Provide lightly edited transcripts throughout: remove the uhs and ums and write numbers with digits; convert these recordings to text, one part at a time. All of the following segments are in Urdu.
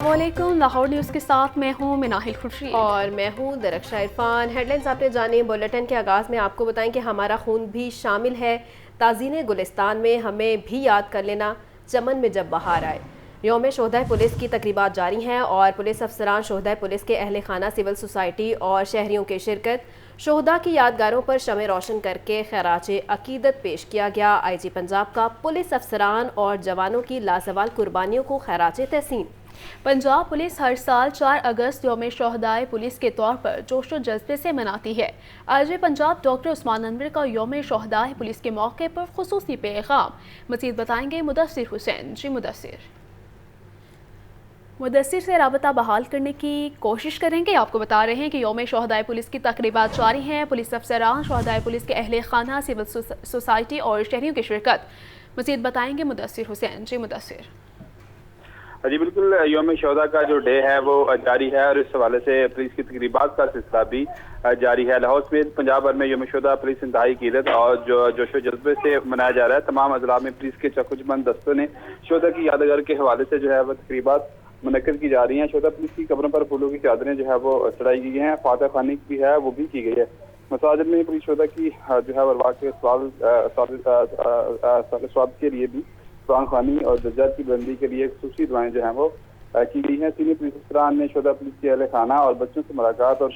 السلام علیکم، لاہور نیوز کے ساتھ میں ہوں مناہل خورشید اور میں ہوں درخشہ عرفان۔ ہیڈ لائنز آپ نے جانے، بلیٹن کے آغاز میں آپ کو بتائیں کہ ہمارا خون بھی شامل ہے تازین گلستان میں، ہمیں بھی یاد کر لینا چمن میں جب بہار آئے۔ یوم شہدائے پولیس کی تقریبات جاری ہیں اور پولیس افسران، شہدائے پولیس کے اہل خانہ، سول سوسائٹی اور شہریوں کی شرکت۔ شہداء کی یادگاروں پر شمع روشن کر کے خراج عقیدت پیش کیا گیا۔ آئی جی پنجاب کا پولیس افسران اور جوانوں کی لازوال قربانیوں کو خراج تحسین۔ پنجاب پولیس ہر سال 4 اگست یوم شہدائے پولیس کے طور پر جوش و جذبے سے مناتی ہے۔ آئی جی پنجاب ڈاکٹر عثمان انور کا یوم شہدائے پولیس کے موقع پر خصوصی پیغام۔ مزید بتائیں گے مدثر حسین۔ مدثر سے رابطہ بحال کرنے کی کوشش کریں گے۔ آپ کو بتا رہے ہیں کہ یوم شہدائے پولیس کی تقریبات جاری ہیں، پولیس افسران، شہدائے پولیس کے اہل خانہ، سول سوسائٹی اور شہریوں کی شرکت۔ مزید بتائیں گے مدثر حسین۔ جی بالکل، یوم شہداء کا جو ڈے ہے وہ جاری ہے اور اس حوالے سے پولیس کی تقریبات کا سلسلہ بھی جاری ہے۔ لاہور سمیت پنجاب بھر میں یوم شہداء پولیس انتہائی عقیدت اور جوش و جذبے سے منایا جا رہا ہے۔ تمام اضلاع میں پولیس کے چکچبند دستوں نے شہداء کی یادگار کے حوالے سے جو ہے وہ تقریبات منعقد کی جا رہی ہیں۔ شہداء پولیس کی قبروں پر پھولوں کی چادریں جو ہے وہ چڑھائی گئی ہیں، فاتح خوانی بھی ہے وہ بھی کی گئی ہے۔ مساجد میں پولیس شہداء کی جو ہے ارواح کے ثواب کے لیے بھی قرآن خوانی اور درجات کی بلندی کے لیے خصوصی دعائیں جو ہیں وہ کی گئی ہیں۔ سینئر پولیس افسران نے شہداء پولیس کے اہل خانہ اور بچوں سے ملاقات اور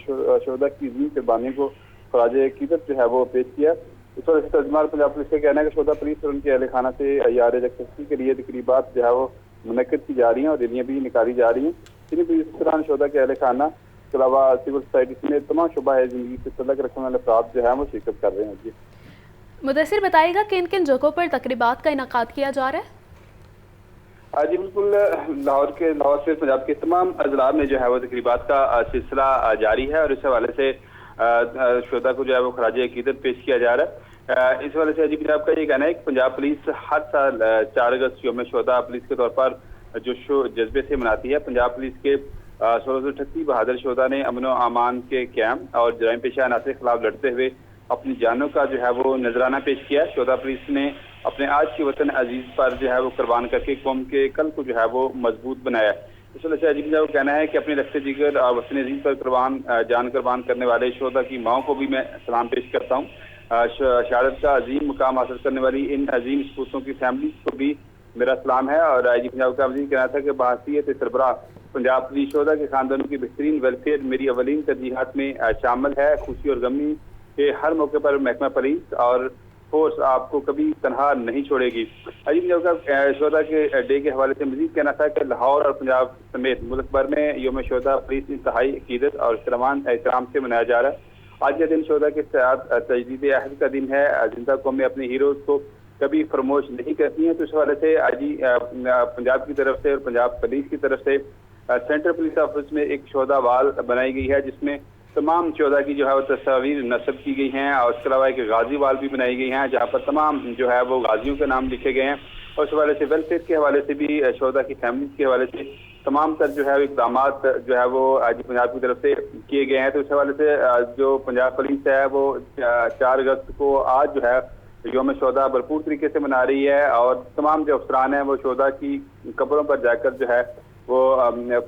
شہداء کی عظیم قربانیوں کو خراج عقیدت جو ہے وہ پیش کیا۔ اس وجہ سے ترجمان پنجاب پولیس کا کہنا ہے کہ شہداء پولیس اور ان کے اہل خانہ سے یاد یکسوئی کے لیے تقریبات جو ہے وہ منعقد کی جا رہی ہیں اور ریلیاں بھی نکالی جا رہی ہیں۔ سینئر پولیس افسران شہداء کے اہل خانہ کے علاوہ سول سوسائٹی سمیت تمام شعبہ زندگی سے تعلق رکھنے والے افراد جو ہے وہ شرکت کر رہے ہیں۔ مدثر بتائے گا کن کن جگہوں پر تقریبات کا انعقاد کیا جا رہا ہے؟ جی بالکل، لاہور سے پنجاب کے تمام اضلاع میں جو ہے وہ تقریبات کا سلسلہ جاری ہے اور اس حوالے سے شہداء کو جو ہے وہ خراج عقیدت پیش کیا جا رہا ہے۔ اس حوالے سے جی پنجاب کا یہ کہنا ہے کہ پنجاب پولیس ہر سال 4 اگست یوم شہداء پولیس کے طور پر جوش و جذبے سے مناتی ہے۔ پنجاب پولیس کے 1638 بہادر شہداء نے امن و امان کے قیام اور جرائم پیشہ عناصر کے خلاف لڑتے ہوئے اپنی جانوں کا جو ہے وہ نذرانہ پیش کیا۔ شہداء پولیس نے اپنے آج کے وطن عزیز پر جو ہے وہ قربان کر کے قوم کے کل کو جو ہے وہ مضبوط بنایا۔ اس وجہ سے عجیب کا کہنا ہے کہ اپنے رخت جگر اور وطن عزیز پر جان قربان کرنے والے شہداء کی ماؤں کو بھی میں سلام پیش کرتا ہوں۔ شہادت کا عظیم مقام حاصل کرنے والی ان عظیم سپوتوں کی فیملیز کو بھی میرا سلام ہے۔ اور آئی جی پنجاب کا مزید کہنا تھا کہ بحیثیت سربراہ پنجاب پولیس شہداء کے خاندانوں کی بہترین ویلفیئر میری اولین ترجیحات میں شامل ہے۔ خوشی اور غمی کے ہر موقع پر محکمہ پولیس اور فورس آپ کو کبھی تنہا نہیں چھوڑے گی۔ عجیب شہداء کے ڈے کے حوالے سے مزید کہنا تھا کہ لاہور اور پنجاب سمیت ملک بھر میں یوم شہداء پولیس انتہائی عقیدت اور احترام سے منایا جا رہا ہے۔ آج کا دن شہداء کے ساتھ تجدید عہد کا دن ہے۔ زندہ قومیں اپنے ہیروز کو کبھی فراموش نہیں کرتی ہیں، تو اس حوالے سے آج پنجاب کی طرف سے اور پنجاب پولیس کی طرف سے سینٹرل پولیس آفس میں ایک شہداء وال بنائی گئی ہے، جس میں تمام شہداء کی جو ہے وہ تصاویر نصب کی گئی ہیں اور اس کے علاوہ ایک غازی وال بھی بنائی گئی ہیں جہاں پر تمام جو ہے وہ غازیوں کے نام لکھے گئے ہیں۔ اور اس حوالے سے ویلفیئر کے حوالے سے بھی شہداء کی فیملیز کے حوالے سے تمام تر جو ہے اقدامات جو ہے وہ آج پنجاب کی طرف سے کیے گئے ہیں۔ تو اس حوالے سے جو پنجاب پولیس ہے وہ 4 اگست کو آج جو ہے یوم شہداء بھرپور طریقے سے منا رہی ہے اور تمام جو افسران ہیں وہ شہداء کی قبروں پر جا کر جو ہے وہ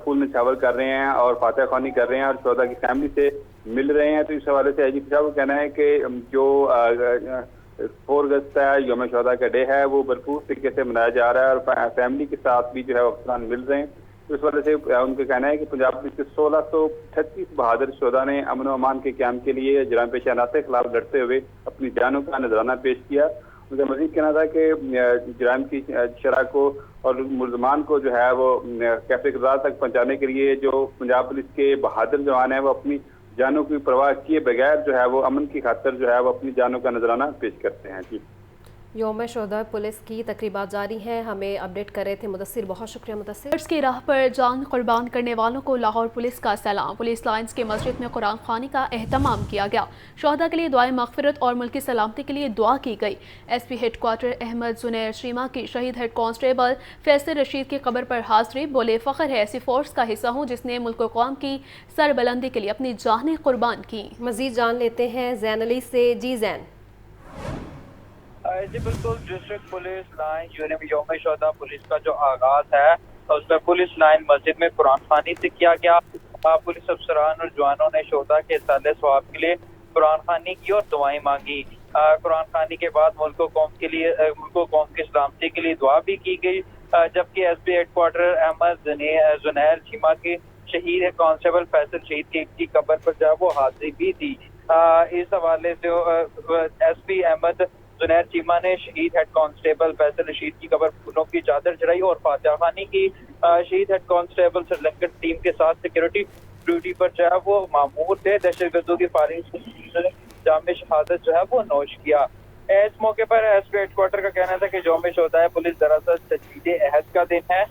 پھول نچھاور کر رہے ہیں اور فاتح خوانی کر رہے ہیں اور شہداء کی فیملی سے مل رہے ہیں۔ تو اس حوالے سے عجیب صاحب کو کہنا ہے کہ جو 4 اگست ہے یوم شہداء کا ڈے ہے وہ بھرپور طریقے سے منایا جا رہا ہے اور فیملی کے ساتھ بھی جو ہے افسران مل رہے ہیں۔ تو اس وجہ سے ان کا کہنا ہے کہ پنجاب پولیس کے 1638 بہادر شہداء نے امن و امان کے قیام کے لیے جرائم پیشہ عناصر کے خلاف لڑتے ہوئے اپنی جانوں کا نذرانہ پیش کیا۔ ان کا مزید کہنا تھا کہ جرائم کی شرح کو اور ملزمان کو جو ہے وہ کیفے کردار تک پہنچانے کے لیے جو پنجاب پولیس کے بہادر جوان ہیں وہ اپنی جانوں کی پرواہ کیے بغیر جو ہے وہ امن کی خاطر جو ہے وہ اپنی جانوں کا نذرانہ پیش کرتے ہیں۔ جی یوم شہداء پولیس کی تقریبات جاری ہیں، ہمیں اپڈیٹ کر رہے تھے مدثر، بہت شکریہ مدثر۔ فرض کی راہ پر جان قربان کرنے والوں کو لاہور پولیس کا سلام۔ پولیس لائنز کے مسجد میں قرآن خوانی کا اہتمام کیا گیا۔ شہداء کے لیے دعائیں مغفرت اور ملکی سلامتی کے لیے دعا کی گئی۔ S P headquarter Ahmed Zunair Cheema کی شہید ہیڈ کانسٹیبل فیصل رشید کی قبر پر حاضری، بولے فخر ہے ایسی فورس کا حصہ ہوں جس نے ملک و قوم کی سربلندی کے لیے اپنی جانیں قربان کی۔ مزید جان لیتے ہیں زین علی سے۔ جی زین۔ جی بالکل، ڈسٹرکٹ پولیس لائن یوم شہداء پولیس کا جو آغاز ہے اس میں پولیس لائن مسجد میں قرآن خوانی سے کیا گیا۔ پولیس افسران اور جوانوں نے شہداء کے صالح ثواب کے لیے قرآن خوانی کی اور دعائیں مانگی۔ قرآن خوانی کے بعد ملک و قوم کی سلامتی کے لیے دعا بھی کی گئی، جبکہ S P headquarter Ahmed Zunair Cheema کے شہید کانسٹیبل فیصل شہید کی قبر پر جو ہے وہ حاضری بھی تھی۔ اس حوالے سے ایس پی احمد زنیر چیمہ نے شہید ہیڈ کانسٹیبل فیصل رشید کی قبر پھولوں کی چادر چڑھائی اور فاتحہ خوانی کی۔ شہید head constable Sri Lankan team کے ساتھ سیکورٹی ڈیوٹی پر جو ہے وہ مامور تھے۔ دہشت گردوں کی فائرنگ سے جام شہادت جو ہے وہ نوش کیا۔ اس موقع پر ایس پی ہیڈ کوارٹر کا کہنا تھا کہ یوم شہداء پولیس دراصل تجدید عہد کا دن ہے۔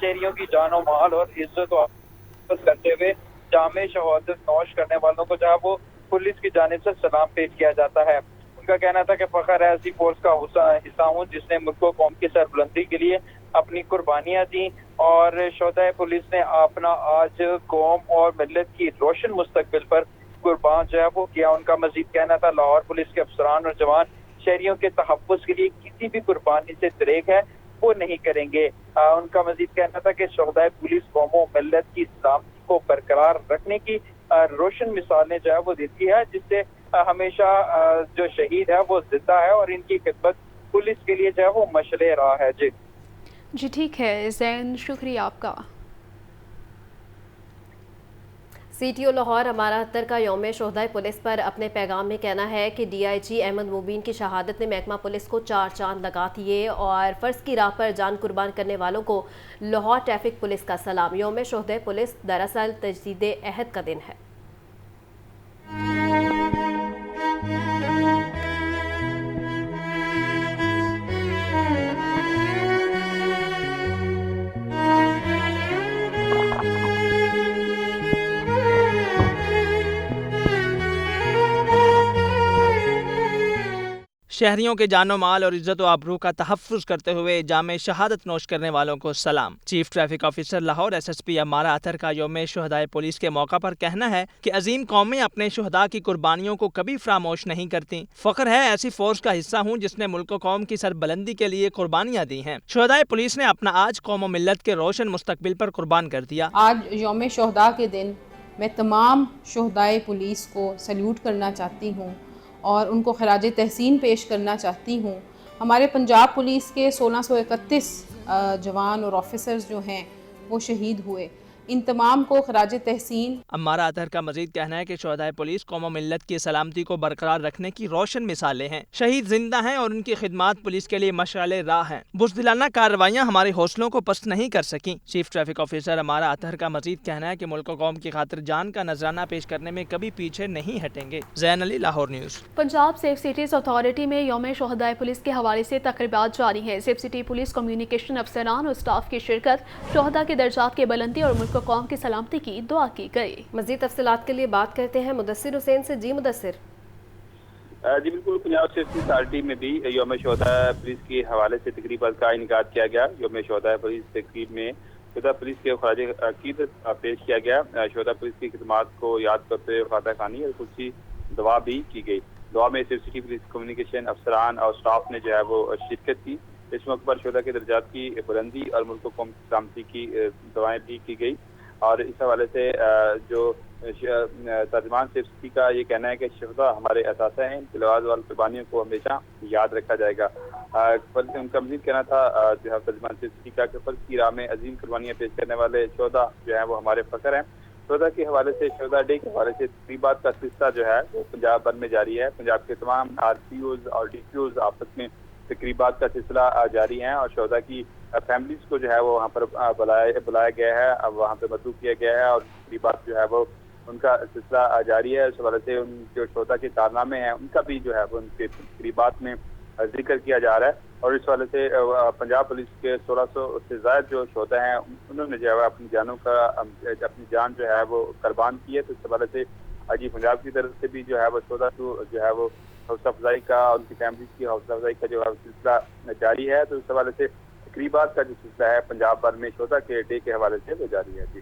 شہریوں کی جان و مال اور عزت و حفاظت کرتے ہوئے جام شہادت نوش کرنے والوں کو جو ہے وہ پولیس کی جانب سے سلام پیش کیا جاتا ہے۔ ان کا کہنا تھا کہ فخر ہے ایسی فورس کا حصہ ہوں جس نے ملک و قوم کی سربلندی کے لیے اپنی قربانیاں دیں، اور شہداء پولیس نے اپنا آج قوم اور ملت کی روشن مستقبل پر قربان جو ہے وہ کیا۔ ان کا مزید کہنا تھا لاہور پولیس کے افسران اور جوان شہریوں کے تحفظ کے لیے کسی بھی قربانی سے دریغ ہے وہ نہیں کریں گے۔ ان کا مزید کہنا تھا کہ شہداء پولیس قوم و ملت کی سلامتی کو برقرار رکھنے کی روشن مثالیں جو ہے وہ دیتی ہے، جس سے ہمیشہ جو شہید ہے وہ زندہ ہے اور ان کی خدمت پولیس کے لیے جو ہے وہ مشعل راہ ہے۔ جی ٹھیک ہے زین، شکریہ آپ کا۔ سی ٹی او لاہور ہمارا اختر کا یوم شہداء پولیس پر اپنے پیغام میں کہنا ہے کہ ڈی آئی جی احمد مبین کی شہادت نے محکمہ پولیس کو 4 چاند لگا دیے اور فرض کی راہ پر جان قربان کرنے والوں کو لاہور ٹریفک پولیس کا سلام۔ یوم شہداء پولیس دراصل تجدید عہد کا دن ہے۔ شہریوں کے جان و مال اور عزت و آبرو کا تحفظ کرتے ہوئے جامع شہادت نوش کرنے والوں کو سلام۔ Chief traffic officer Lahore S S P Amara Athar کا یوم شہداء پولیس کے موقع پر کہنا ہے کہ عظیم قومیں اپنے شہداء کی قربانیوں کو کبھی فراموش نہیں کرتی۔ فخر ہے ایسی فورس کا حصہ ہوں جس نے ملک و قوم کی سربلندی کے لیے قربانیاں دی ہیں۔ شہداء پولیس نے اپنا آج قوم و ملت کے روشن مستقبل پر قربان کر دیا۔ آج یوم شہداء کے دن میں تمام شہداء پولیس کو سیلیوٹ کرنا چاہتی ہوں اور ان کو خراج تحسین پیش کرنا چاہتی ہوں۔ ہمارے پنجاب پولیس کے 1631 جوان اور آفیسرز جو ہیں وہ شہید ہوئے، ان تمام کو خراج تحسین۔ امارہ اطہر کا مزید کہنا ہے کہ شہداء پولیس قوم و ملت کی سلامتی کو برقرار رکھنے کی روشن مثالیں ہیں۔ شہید زندہ ہیں اور ان کی خدمات پولیس کے لیے مشعل راہ ہیں۔ بزدلانہ کارروائیاں ہمارے حوصلوں کو پست نہیں کر سکیں۔ چیف ٹریفک آفیسر امارہ اطہر کا مزید کہنا ہے کہ ملک و قوم کی خاطر جان کا نذرانہ پیش کرنے میں کبھی پیچھے نہیں ہٹیں گے۔ Zain Ali, Lahore news. Punjab safe cities authority میں یوم شہداء پولیس کے حوالے سے تقریبات جاری ہیں۔ سیف سٹی پولیس کمیونیکیشن افسران اور سٹاف کی شرکت، شہداء کے درجات کی بلندی اور ملک و قوم کی سلامتی کی دعا کی گئی۔ مزید تفصیلات کے لیے بات کرتے ہیں مدثر حسین سے۔ جی مدثر۔ جی بالکل، پنجاب سیفٹی اتھارٹی میں بھی یوم شہداء پولیس کے حوالے سے تقریبات کا انعقاد کیا گیا۔ یوم شہداء پولیس تقریب میں شہداء پولیس کے خراج عقیدت پیش کیا گیا۔ شہداء پولیس کی خدمات کو یاد کرتے ہوئے فاتحہ خوانی اور خصوصی دعا بھی کی گئی۔ دعا میں سیف سٹی پولیس کمیونیکیشن افسران اور سٹاف نے جو ہے وہ شرکت کی۔ اس موقع پر شہداء کے درجات کی بلندی اور ملک و قوم کی سلامتی کی دعائیں بھی کی گئی، اور اس حوالے سے جو ترجمان سیف سٹی کا یہ کہنا ہے کہ شہداء ہمارے اثاثہ ہیں، تلاوت والی قربانیوں کو ہمیشہ یاد رکھا جائے گا۔ ان کا مزید کہنا تھا ترجمان سیف سٹی کا کہ فرض کی راہ میں عظیم قربانیاں پیش کرنے والے شہداء جو ہیں وہ ہمارے فخر ہیں۔ شہداء کے حوالے سے، شہداء ڈے کے حوالے سے تقریبات کا سلسلہ جو ہے وہ پنجاب بھر میں جاری ہے۔ پنجاب کے تمام آر پی اوز اور ڈی پی اوز آپس میں تقریبات کا سلسلہ جاری ہیں، اور شہداء کی فیملیز کو جو ہے وہ وہاں پر بلایا گیا ہے، اب وہاں پہ مدعو کیا گیا ہے، اور تقریبات جو ہے وہ ان کا سلسلہ جاری ہے۔ اس حوالے سے ان جو شہداء کے کارنامے ہیں ان کا بھی جو ہے وہ ان کے تقریبات میں ذکر کیا جا رہا ہے، اور اس حوالے سے پنجاب پولیس کے 1600 سے زائد جو شہداء ہیں انہوں نے جو ہے اپنی جان جو ہے وہ قربان کی ہے۔ تو اس حوالے سے آج پنجاب کی طرف سے بھی جو ہے وہ شہداء کو جو ہے وہ حوصلہ افزائی کا، ان کی فیملیز کی حوصلہ افزائی کا جو ہے سلسلہ جاری ہے۔ تو اس حوالے سے تقریبات کا جو سلسلہ ہے پنجاب بھر میں شہداء کے ڈے کے حوالے سے وہ جاری ہے۔ جی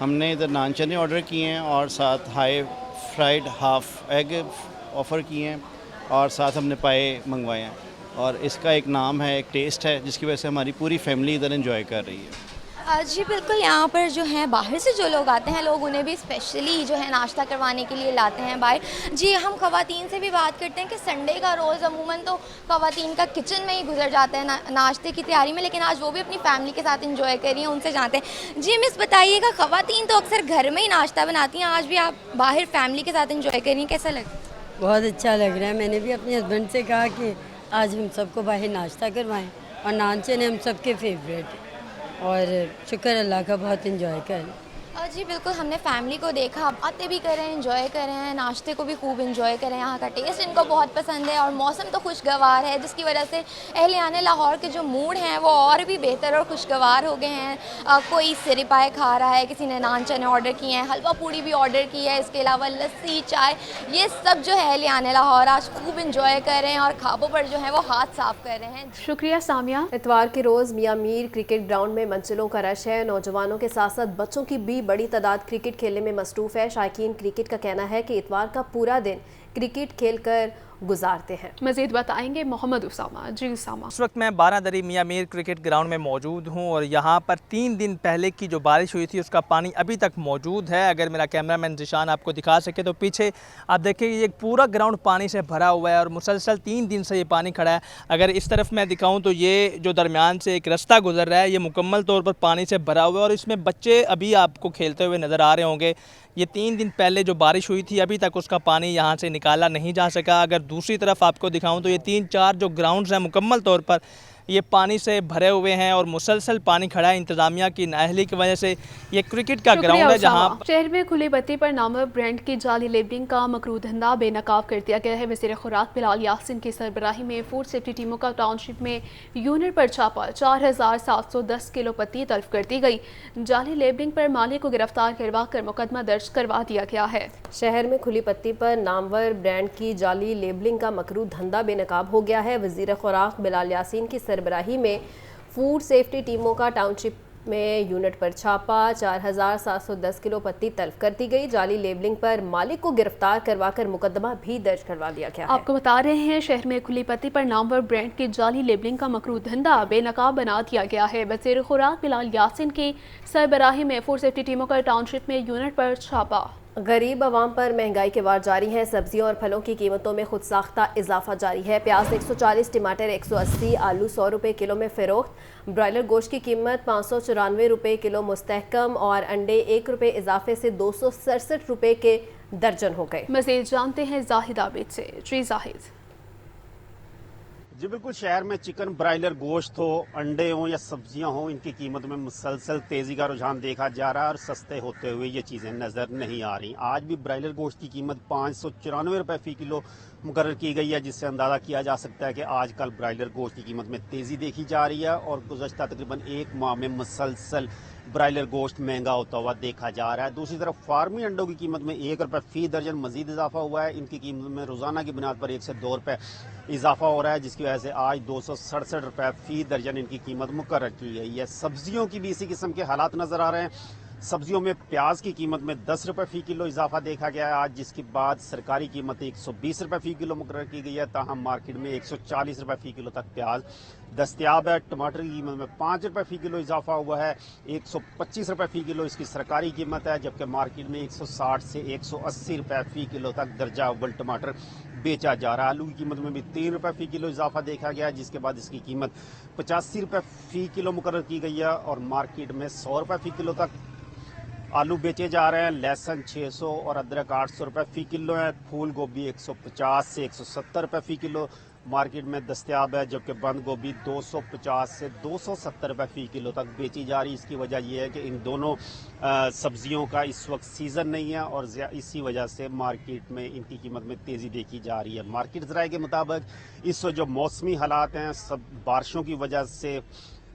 ہم نے ادھر نان چنے آرڈر کیے ہیں اور ساتھ ہائی فرائیڈ ہاف ایگ آفر کیے ہیں اور ساتھ ہم نے پائے منگوائے ہیں، اور اس کا ایک نام ہے، ایک ٹیسٹ ہے، جس کی وجہ سے ہماری پوری فیملی ادھر انجوائے کر رہی ہے۔ جی بالکل، یہاں پر جو ہیں باہر سے جو لوگ آتے ہیں، لوگ انہیں بھی اسپیشلی جو ہے ناشتہ کروانے کے لیے لاتے ہیں باہر۔ جی ہم خواتین سے بھی بات کرتے ہیں کہ سنڈے کا روز عموماً تو خواتین کا کچن میں ہی گزر جاتا ہے ناشتے کی تیاری میں، لیکن آج وہ بھی اپنی فیملی کے ساتھ انجوائے کر رہی ہیں، ان سے جانتے ہیں۔ جی مس بتائیے گا، خواتین تو اکثر گھر میں ہی ناشتہ بناتی ہیں، آج بھی آپ باہر فیملی کے ساتھ انجوائے کر رہی ہیں، کیسا لگتا ہے؟ بہت اچھا لگ رہا ہے۔ میں نے بھی اپنے ہسبینڈ سے کہا کہ آج ہم سب کو باہر ناشتہ کروائیں، اور نان چنے ہم سب کے فیوریٹ، اور شکر اللہ کا بہت انجوائے کریں۔ جی بالکل، ہم نے فیملی کو دیکھا، باتیں بھی کر رہے ہیں، انجوائے کر رہے ہیں، ناشتے کو بھی خوب انجوائے کر رہے ہیں، یہاں کا ٹیسٹ ان کو بہت پسند ہے، اور موسم تو خوشگوار ہے، جس کی وجہ سے اہلیان لاہور کے جو موڈ ہیں وہ اور بھی بہتر اور خوشگوار ہو گئے ہیں۔ کوئی سری پائے کھا رہا ہے، کسی نے نان چنے آرڈر کیے ہیں، حلوہ پوڑی بھی آرڈر کی ہے، اس کے علاوہ لسی، چائے، یہ سب جو ہے اہلیان لاہور آج خوب انجوائے کر رہے ہیں اور خوابوں پر جو ہے وہ ہاتھ صاف کر رہے ہیں۔ شکریہ سامیہ۔ اتوار کے روز میاں میر کرکٹ گراؤنڈ میں منچلوں کا رش ہے، نوجوانوں کے ساتھ ساتھ بچوں کی بھی بڑی تعداد کرکٹ کھیلنے میں مصروف ہے۔ شائقین کرکٹ کا کہنا ہے کہ اتوار کا پورا دن کرکٹ کھیل کر گزارتے ہیں۔ مزید بتائیں گے محمد اسامہ۔ جی اسامہ۔ اس وقت میں 12 دری میاں میر کرکٹ گراؤنڈ میں موجود ہوں، اور یہاں پر 3 دن پہلے کی جو بارش ہوئی تھی اس کا پانی ابھی تک موجود ہے۔ اگر میرا کیمرہ مین ذیشان آپ کو دکھا سکے تو پیچھے آپ دیکھیں یہ پورا گراؤنڈ پانی سے بھرا ہوا ہے، اور مسلسل 3 دن سے یہ پانی کھڑا ہے۔ اگر اس طرف میں دکھاؤں تو یہ جو درمیان سے ایک رستہ گزر رہا ہے، یہ مکمل طور پر پانی سے بھرا ہوا ہے، اور اس میں بچے ابھی آپ کو کھیلتے ہوئے نظر آ رہے ہوں گے۔ یہ 3 دن پہلے جو بارش ہوئی تھی ابھی تک اس کا پانی یہاں سے نکالا نہیں جا سکا۔ اگر دوسری طرف آپ کو دکھاؤں تو یہ 3-4 جو گراؤنڈز ہیں مکمل طور پر یہ پانی سے بھرے ہوئے ہیں، اور مسلسل پانی کھڑا ہے۔ انتظامیہ کی نااہلی کی وجہ سے یہ کرکٹ کا گراؤنڈ ہے جہاں شہر میں کھلی بتی پر نامور برانڈ کی جعلی لیبلنگ کا مکروہ دھندا بے نقاب کر دیا گیا ہے۔ وزیر خوراک بلال یاسین کی سربراہی میں فوڈ سیفٹی ٹیموں کا ٹاؤن شپ میں یونٹ پر چھاپا، 4710 کلو پتی تلف کر دی گئی۔ جعلی لیبلنگ پر مالک کو گرفتار کروا کر مقدمہ درج کروا دیا گیا ہے۔ شہر میں کھلی پتی پر نامور برانڈ کی جعلی لیبلنگ کا مکروہ دھندا بے نقاب ہو گیا ہے۔ وزیر خوراک بلال یاسین کی سربراہی میں فوڈ سیفٹی ٹیموں کا ٹاؤن شپ میں یونٹ پر چھاپا، 4710 کلو پتی تلف کر دی گئی۔ جعلی لیبلنگ پر مالک کو گرفتار کروا کر مقدمہ بھی درج کروا دیا گیا ہے۔ آپ کو بتا رہے ہیں شہر میں کھلی پتی پر نامور برانڈ کی جعلی لیبلنگ کا مکروہ دھندا بے نقاب بنا دیا گیا ہے۔ وزیر خوراک بلال یاسین کی سربراہی میں فوڈ سیفٹی ٹیموں کا ٹاؤن شپ میں یونٹ پر چھاپا۔ غریب عوام پر مہنگائی کے وار جاری ہیں، سبزیوں اور پھلوں کی قیمتوں میں خود ساختہ اضافہ جاری ہے۔ پیاز 140، ٹماٹر 180، آلو 100 روپے کلو میں فروخت، برائلر گوشت کی قیمت 594 روپے کلو مستحکم، اور انڈے 1 روپے اضافے سے 267 روپے کے درجن ہو گئے۔ مزید جانتے ہیں زاہد عابد سے۔ جی زاہد۔ جی بالکل، شہر میں چکن، برائلر گوشت ہو، انڈے ہوں یا سبزیاں ہوں، ان کی قیمت میں مسلسل تیزی کا رجحان دیکھا جا رہا ہے، اور سستے ہوتے ہوئے یہ چیزیں نظر نہیں آ رہی۔ آج بھی برائلر گوشت کی قیمت 594 روپے فی کلو مقرر کی گئی ہے، جس سے اندازہ کیا جا سکتا ہے کہ آج کل برائلر گوشت کی قیمت میں تیزی دیکھی جا رہی ہے، اور گزشتہ تقریباً 1 ماہ میں مسلسل برائلر گوشت مہنگا ہوتا ہوا دیکھا جا رہا ہے۔ دوسری طرف فارمی انڈوں کی قیمت میں 1 روپے فی درجن مزید اضافہ ہوا ہے۔ ان کی قیمت میں روزانہ کی بنیاد پر 1 سے 2 روپے اضافہ ہو رہا ہے، جس کی وجہ سے آج 267 روپے فی درجن ان کی قیمت مقرر کی گئی ہے۔ سبزیوں کی بھی اسی قسم کے حالات نظر آ رہے ہیں۔ سبزیوں میں پیاز کی قیمت میں 10 روپے فی کلو اضافہ دیکھا گیا ہے آج، جس کے بعد سرکاری قیمت 120 روپے فی کلو مقرر کی گئی ہے، تاہم مارکیٹ میں 140 روپے فی کلو تک پیاز دستیاب ہے۔ ٹماٹر کی قیمت میں 5 روپے فی کلو اضافہ ہوا ہے، 125 روپے فی کلو اس کی سرکاری قیمت ہے، جبکہ مارکیٹ میں 160 سے 180 روپے فی کلو تک درجہ اول ٹماٹر بیچا جا رہا ہے۔ آلو کی قیمت میں بھی 3 روپے فی کلو اضافہ دیکھا گیا ہے، جس کے بعد اس کی قیمت 85 روپے فی کلو مقرر کی گئی ہے، اور مارکیٹ میں 100 روپے فی کلو تک آلو بیچے جا رہے ہیں۔ لہسن 600 اور ادرک 800 روپے فی کلو ہے۔ پھول گوبھی 150 سے 170 روپے فی کلو مارکیٹ میں دستیاب ہے، جبکہ بند گوبھی 250 سے 270 روپے فی کلو تک بیچی جا رہی ہے۔ اس کی وجہ یہ ہے کہ ان دونوں سبزیوں کا اس وقت سیزن نہیں ہے، اور اسی وجہ سے مارکیٹ میں ان کی قیمت میں تیزی دیکھی جا رہی ہے۔ مارکیٹ ذرائع کے مطابق اس وقت جو موسمی حالات ہیں، سب بارشوں کی وجہ سے